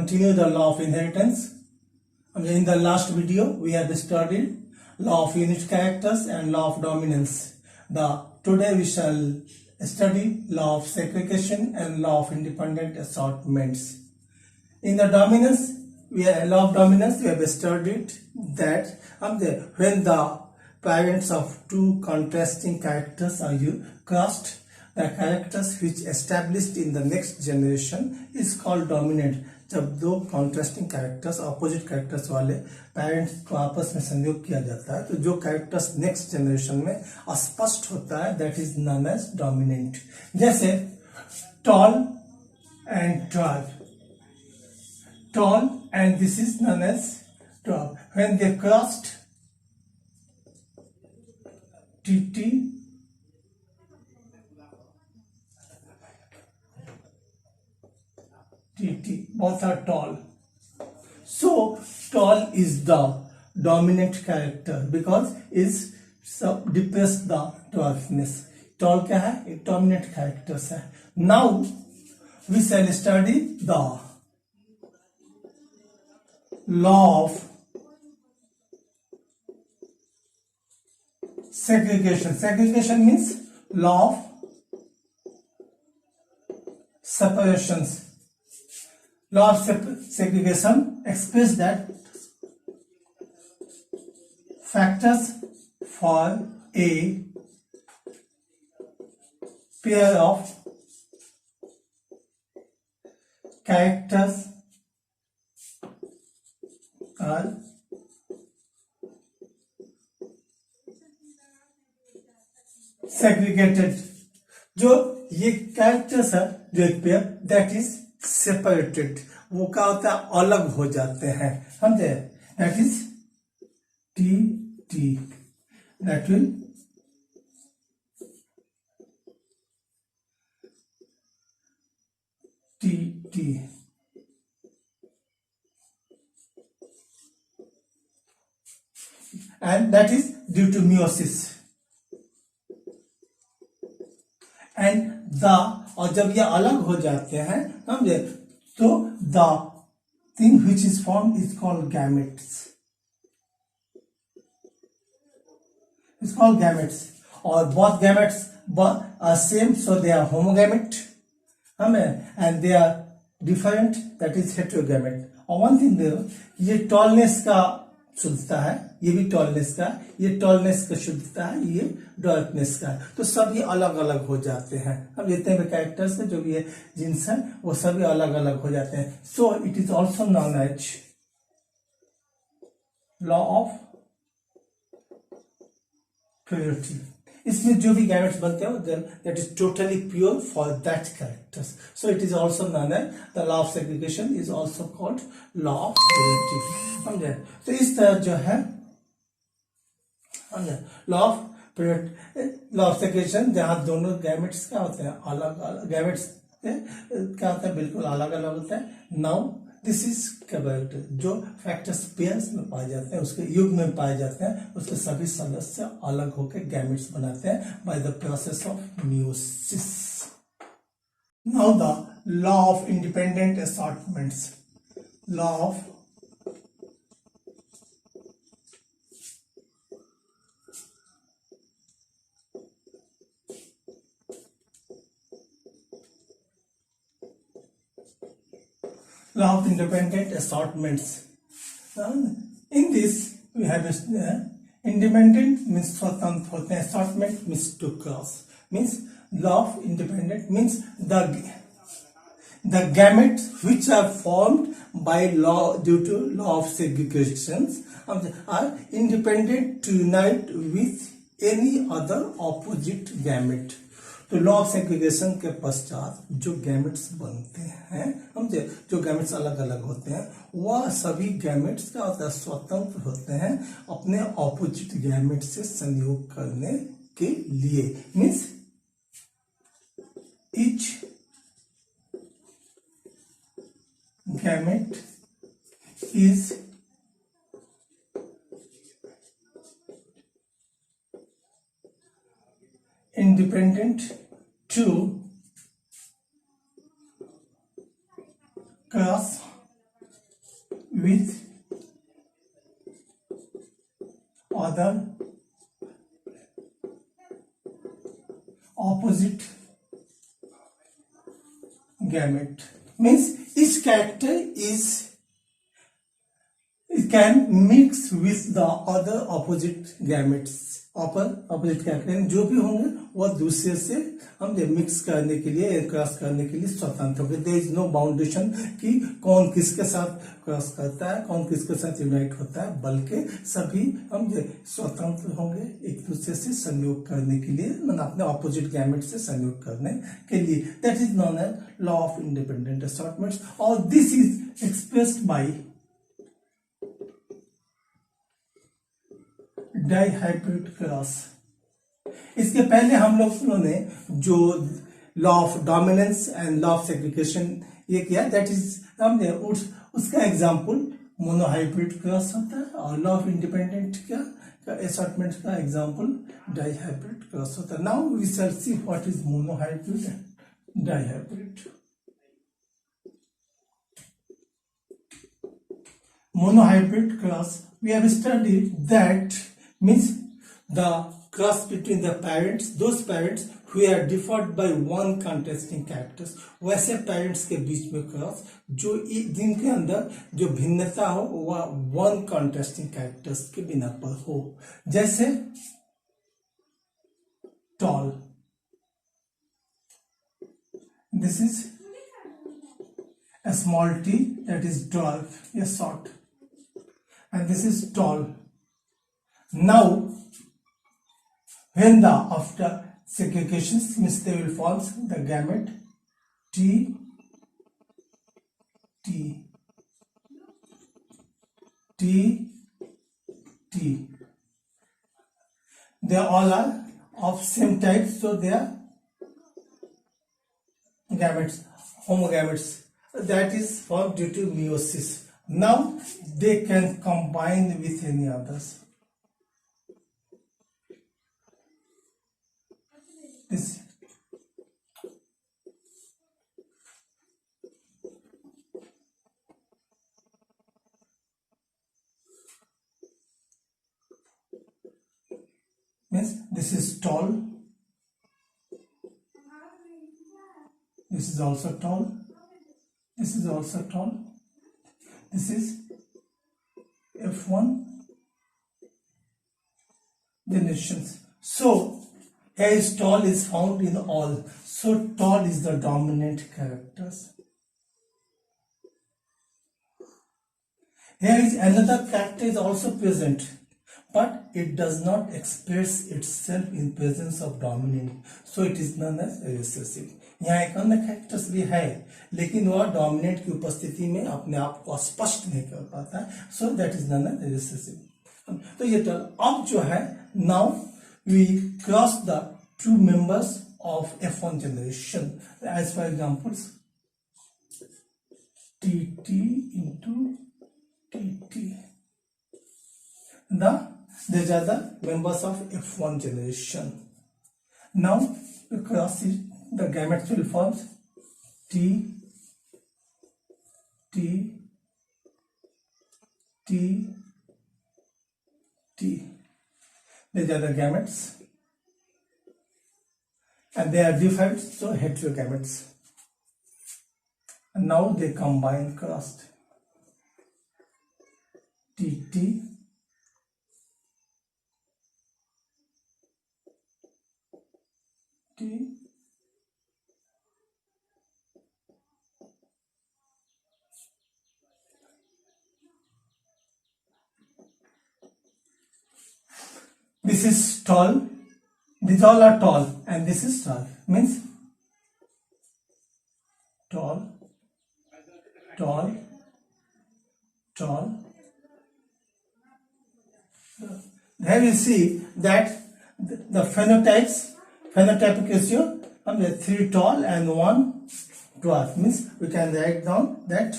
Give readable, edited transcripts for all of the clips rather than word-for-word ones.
continue the law of inheritance. In the last video, we have studied law of unit characters and law of dominance. Today we shall study law of segregation and law of independent assortments. In the dominance, law of dominance, we have studied that when the parents of two contrasting characters are crossed, the characters which established in the next generation is called dominant. जब दो contrasting characters opposite characters वाले parents को आपस में संयोग किया जाता है तो जो कैरेक्टर्स नेक्स्ट जनरेशन में स्पष्ट होता है that is known as dominant. जैसे tall and dwarf. Tall and this is known as dwarf. When they crossed TT both are tall. So tall is the dominant character because it depresses the dwarfness. Tall क्या है? एक dominant characters है. Now we shall study the law of segregation. Segregation means law of separations. Law of segregation expresses that factors for a pair of characters are segregated. जो ये characters है जो एक pair that is separated, वो क्या होता है अलग हो जाते हैं. समझे? That is T T that will T T. And that is due to meiosis. And और जब ये अलग हो जाते हैं समझे तो the thing which is form is called gametes. Is called gametes. और both gametes are same so they are homogamete and they are different that is heterogamete. और वन थिंग देखो ये टॉलनेस का शुद्धता है, ये भी टॉलनेस का, ये टॉलनेस का शुद्धता है, ये डॉर्कनेस का है. तो सभी अलग अलग हो जाते हैं. अब जितने भी कैरेक्टर्स है जो भी ये जिन्स है वो सभी अलग अलग हो जाते हैं. So it is also known as law of purity. इसमें जो भी गैमेट्स बनते हैं that is totally pure for that characters. So it is also known as the law of segregation is also called law of purity. समझे? तो इस तरह जो है लॉ ऑफ सेग्रीगेशन जहां दोनों गैमेट्स क्या होते हैं अलग अलग, गैमेट्स क्या होता है बिल्कुल अलग अलग होता है. नाउ दिस इज कैरेक्टर जो फैक्टर्स पेयर्स में पाए जाते हैं, उसके युग में पाए जाते हैं, उसके सभी सदस्य अलग होकर गैमेट्स बनाते हैं by the process of meiosis. Now the law of independent assortments. Law of law of independent assortments. In this we have independent means स्वतंत्र होते हैं, assortment means to cross, means law of independent means the gametes which are formed by law due to law of segregation are independent to unite with any other opposite gamete. तो law of segregation के पश्चात जो gametes बनते हैं समझे, जो gametes अलग अलग होते हैं वह सभी गैमेट्स क्या होता है स्वतंत्र होते हैं अपने ऑपोजिट गैमेट से संयोग करने के लिए. Means each gamete is independent to cross with other opposite gamete. Means each character it can mix with the other opposite gametes. opposite character जो भी होंगे वो दूसरे से हम मिक्स करने के लिए क्रॉस करने के लिए स्वतंत्र होंगे. देयर इज नो बाउंडेशन कि कौन किसके साथ क्रॉस करता है, कौन किसके साथ यूनाइट होता है, बल्कि सभी हम स्वतंत्र होंगे एक दूसरे से संयोग करने के लिए, मतलब अपने ऑपोजिट गैमेट से संयोग करने के लिए. That is known as law of independent assortments. और this is expressed by dihybrid cross. इसके पहले हम लोगों ने जो law of dominance and law of segregation ये किया, दैट इज हमने उसका एग्जांपल मोनोहाइब्रिड क्रॉस होता है, और लॉ ऑफ इंडिपेंडेंट का असॉर्टमेंट का एग्जांपल डाइहाइब्रिड क्रॉस होता है. Now we shall see what is monohybrid and dihybrid. Monohybrid cross, we have studied that means the cross between the parents, those parents who are differed by one contrasting characters. वैसे parents के बीच में cross जो जिनके अंदर जो भिन्नता हो वह one contrasting characters के बिना पर हो. जैसे tall, this is a small t, that is dwarf, a short, and this is tall. Now when the after segregation means they will form the gamete T T T T. They all are of same type, so they are gametes, homogametes. That is formed due to meiosis. Now they can combine with any others. This means this is tall, this is also tall, this is also tall, this is F1 generations. So as tall is found in all, so tall is the dominant characters. Here is another character is also present, but it does not express itself in presence of dominant, so it is known as recessive. यहाँ एक अन्य characters भी है, लेकिन वह dominant की उपस्थिति में अपने आप को स्पष्ट नहीं कर पाता है, so that is known as recessive. तो ये अब जो है, now we cross the two members of F1 generation as for examples TT into TT. These are the members of F1 generation. Now we cross it, the gametes will form T T T T. These are the gametes, and they are different, so heterogametes. And now they combine crossed TT T this is tall, these all are tall, and this is tall, means tall, tall, tall. There you see that the phenotypic ratio of the 3 tall and 1 dwarf, means we can write down that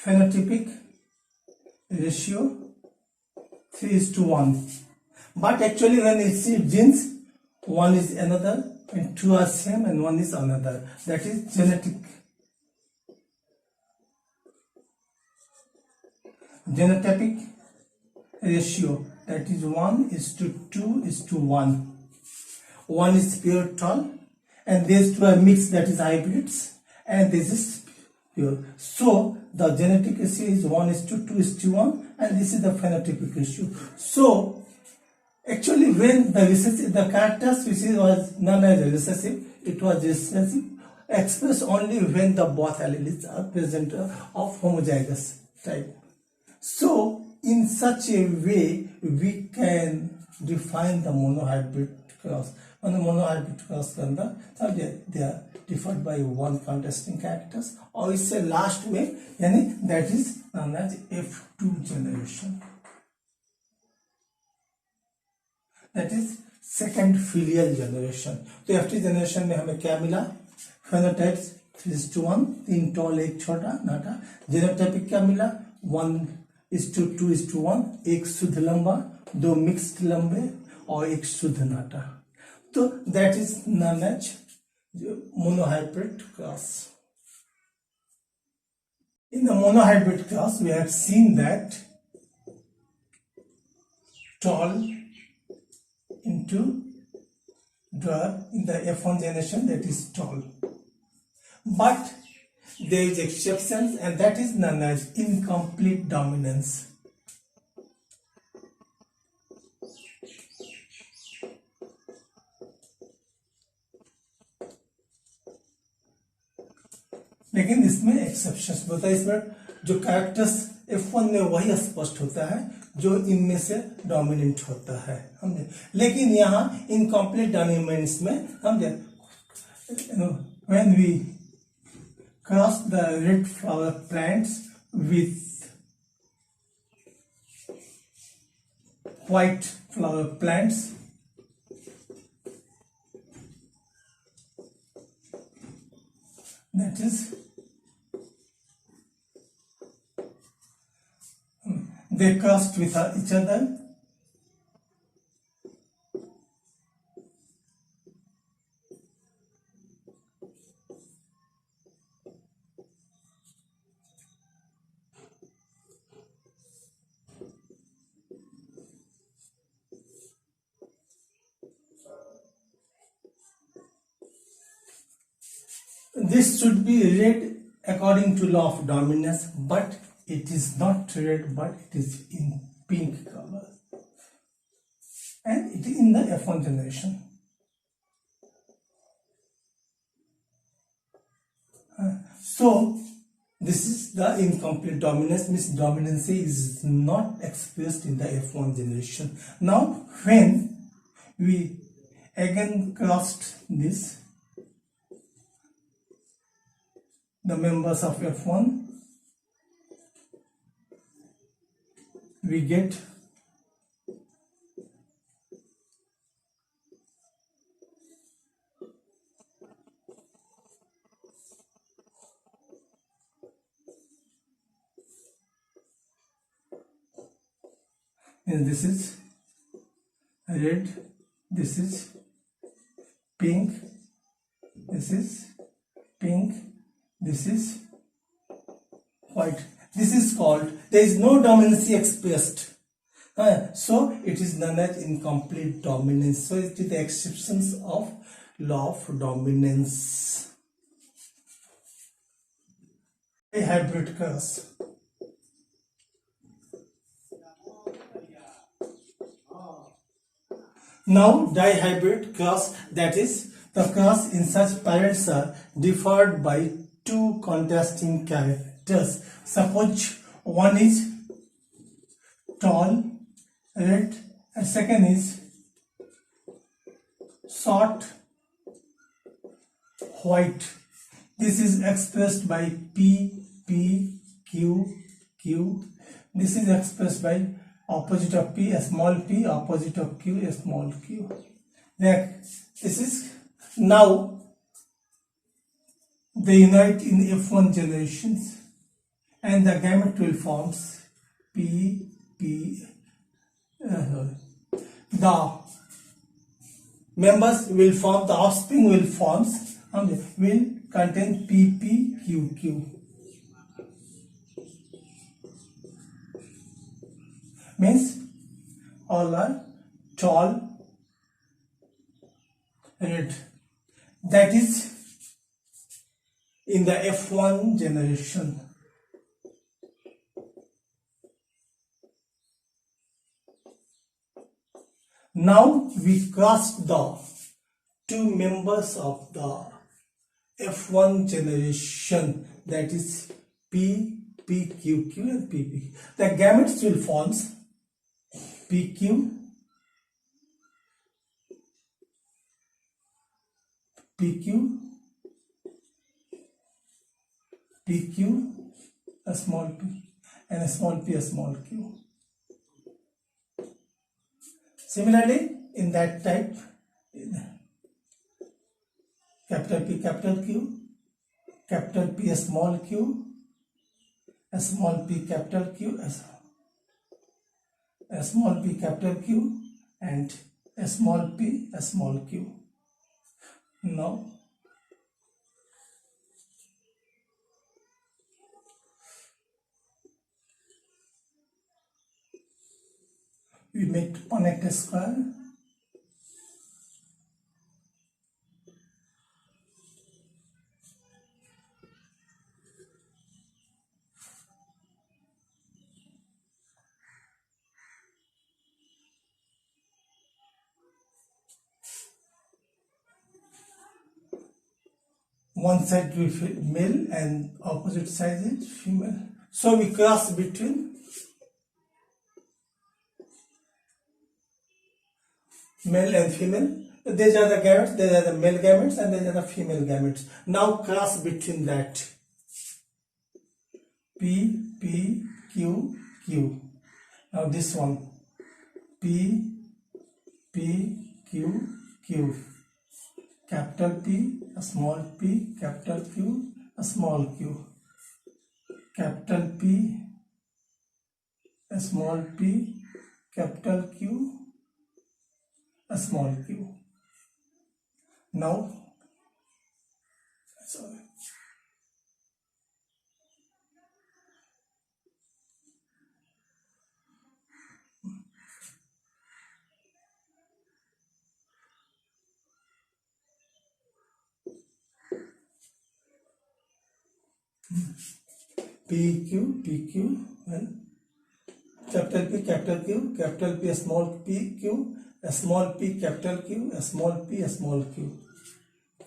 phenotypic ratio 3:1. But actually when you see genes, one is another, and two are same and one is another. That is genetic genotypic ratio. That is 1:2:1. One is pure tall and these two are mixed, that is hybrids, and this is pure. So the genetic ratio is 1:2:1 and this is the phenotypic ratio. So actually when the character species was known as recessive, it was recessive expressed only when the both alleles are present of homozygous type. So in such a way we can define the monohybrid cross. On the monohybrid cross they are differed by one contrasting characters, or it's a last way, that is known as F2 generation. That is second filial generation. तो F2 generation में हमें क्या मिला? Phenotypes 3:1, 3 tall 1 छोटा नाटा. Genotypic क्या मिला? 1:2:1, 1 शुद्ध लंबा, 2 मिक्स्ड लंबे और 1 शुद्ध नाटा. So that is known as monohybrid cross. In the monohybrid cross, we have seen that tall into dwarf in the F1 generation, that is tall. But there is exceptions, and that is known as incomplete dominance. लेकिन इसमें exceptions होता है. इसमें जो characters F1 में वही स्पष्ट होता है जो इनमें से डोमिनेंट होता है, समझे. लेकिन यहाँ इनकम्प्लीट डोमिनेंस में समझे, when we cross the red flower plants with white flower plants, that is they crossed with each other. This should be read according to law of dominance, but it is not red, but it is in pink color, and it is in the F1 generation. So this is the incomplete dominance, means dominance is not expressed in the F1 generation. Now when we again crossed this, the members of F1, we get and this is red, this is pink, this is pink, this is white. This is called, there is no dominance expressed, so it is known as incomplete dominance. So it is the exceptions of law of dominance. A hybrid cross. Now dihybrid cross, that is the cross in such parents are differed by two contrasting characters. Suppose one is tall red and second is short white. This is expressed by P, P, Q, Q. This is expressed by opposite of P, a small p, opposite of Q, a small q. This is now they unite in F1 generations, and the gamete will forms P, P. The members will form, the offspring will forms, will contain PPQQ. Means all are tall, red. That is in the F1 generation. Now we crossed the two members of the F1 generation, that is PQQ and PP. The gametes will form PQ, PQ, a small p, and a small p, a small q. Similarly, in that type, capital P, capital Q, capital P, a small q, a small p, capital Q, a small p, capital Q, and a small p, a small q. Now, we connect a square. One side will be male and opposite side is female. So we cross between male and female. These are the gametes, these are the male gametes, and these are the female gametes. Now cross between that. P, Q, Q. Now this one. P, Q, Q. Capital P, a small p, capital Q, a small q. Capital P, a small p, capital Q, a small q. Now, sorry. PQ, and capital P, capital Q, capital P, a small p, Q, a small p, capital Q, a small p, a small q.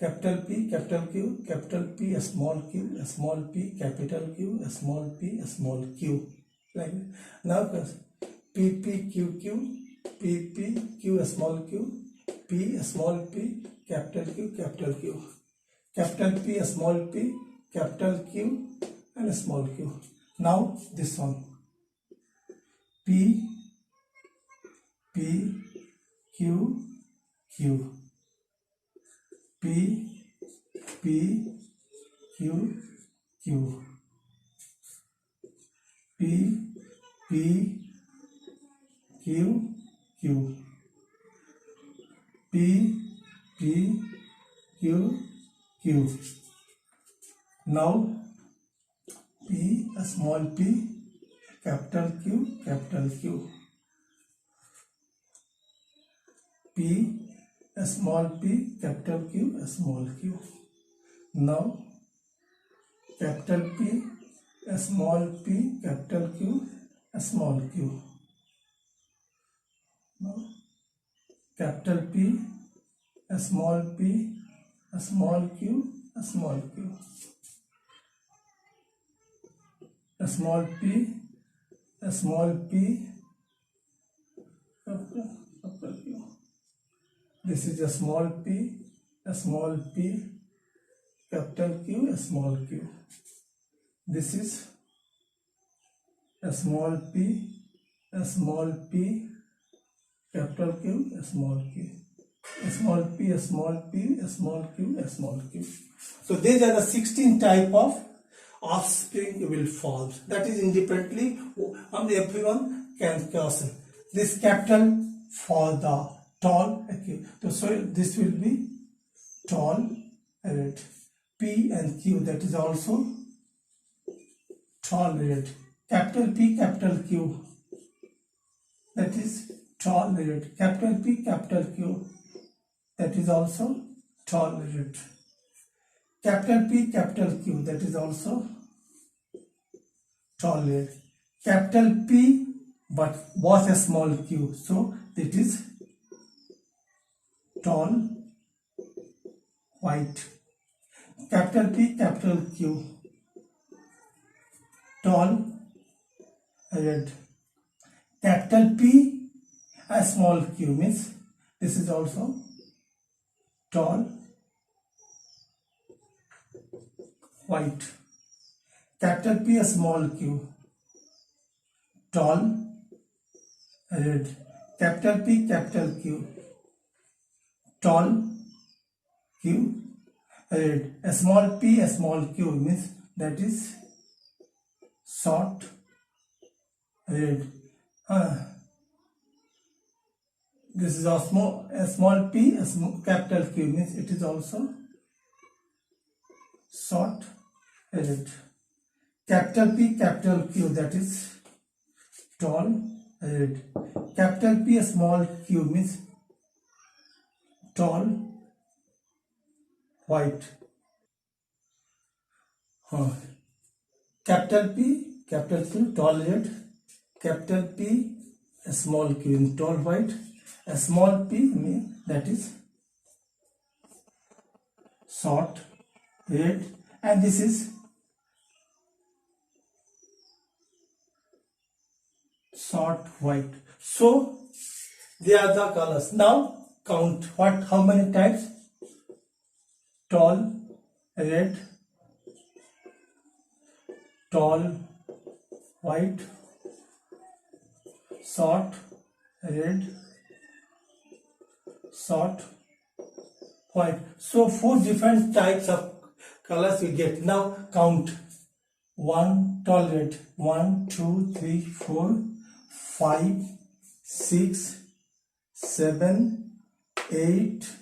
Capital P, capital Q, capital P, a small q, a small p, capital Q, a small p, a small q. Like that. Now, PPQQ, a small q, P, a small p, capital Q, capital Q. Capital P, a small p, capital Q, and a small q. Now this one. P, Q, Q. P, Q, Q. P, Q, Q. P, Q, Q. Now P, a small p, capital Q, capital Q. P, a small p, capital Q, a small q. Now capital P, a small p, capital Q, a small q. Now capital P, a small p, a small q, a small q. A small p, a small p, capital Q. This is a small p, capital Q, a small q. This is a small p, capital Q, a small q. A small p, a small p, a small q, a small q. So these are the 16 type of offspring will form. That is independently, everyone can cross. This capital for the tall Q. So this will be tall red. P and Q, that is also tall red. Capital P, capital Q, that is tall red. Capital P, capital Q, that is also tall red. Capital P, capital Q, that is also tall red. Capital P but was a small q, so it is tall white. Capital P, capital Q, tall red. Capital P, a small q, means this is also tall white. Capital P, a small q, tall red. Capital P, capital Q, tall Q, red. A small p, a small q, means that is short red. This is a small p, a capital Q, means it is also short red. Capital P, capital Q, that is tall red. Capital P, a small q, means tall white. Capital P, capital Q, tall red. Capital P, a small q, tall white. A small p, means that is short red, and this is short white. So they are the colors. Now count how many types? Tall red, tall white, short red, short white. So 4 different types of colors we get. Now count. 1 tall red, 1 2 3 4 5 6 7 8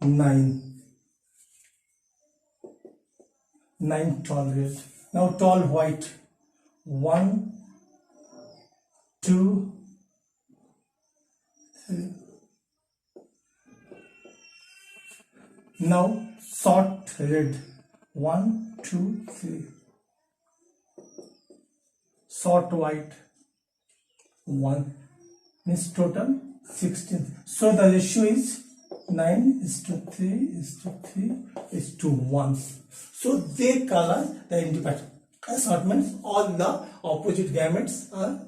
9 tall red. Now tall white, 1 2 3. Now short red, 1 2 3. Short white, 1, means total 16. So the ratio is 9:3:3:1. So they color the independent assortments. All the opposite gametes are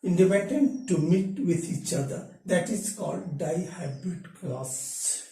independent to meet with each other. That is called dihybrid cross.